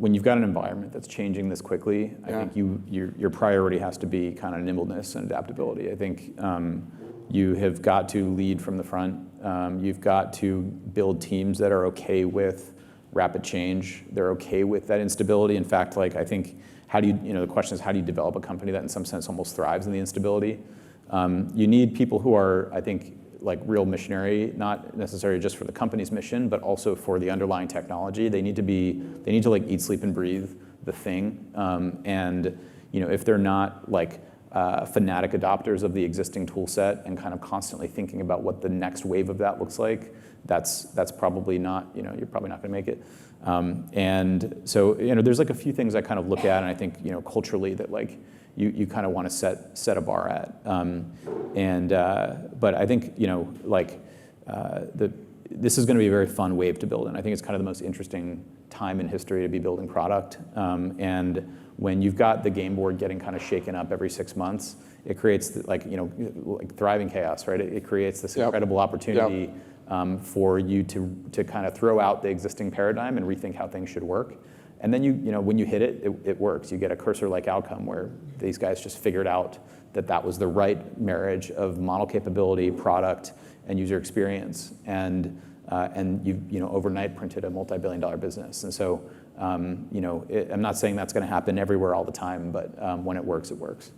when you've got an environment that's changing this quickly, I think your priority has to be kind of nimbleness and adaptability. I think you have got to lead from the front. You've got to build teams that are okay with rapid change. They're okay with that instability. In fact, like I think, how do you, the question is, how do you develop a company that in some sense almost thrives in the instability? You need people who are, I think, like real missionary, not necessarily just for the company's mission, but also for the underlying technology. They need to like eat, sleep, and breathe the thing. And if they're not like fanatic adopters of the existing tool set and kind of constantly thinking about what the next wave of that looks like, that's probably not, you're probably not gonna make it. And so, there's like a few things I kind of look at, and I think, culturally that like you kind of want to set a bar at. But I think, this is gonna be a very fun wave to build, and I think it's kind of the most interesting time in history to be building product. And when you've got the game board getting kind of shaken up every 6 months, it creates like thriving chaos, right? It creates this incredible opportunity for you to kind of throw out the existing paradigm and rethink how things should work. And then when you hit it, it works. You get a cursor-like outcome where these guys just figured out that was the right marriage of model capability, product, and user experience. And you've overnight printed a multi-billion-dollar business. And so I'm not saying that's going to happen everywhere all the time, but when it works, it works.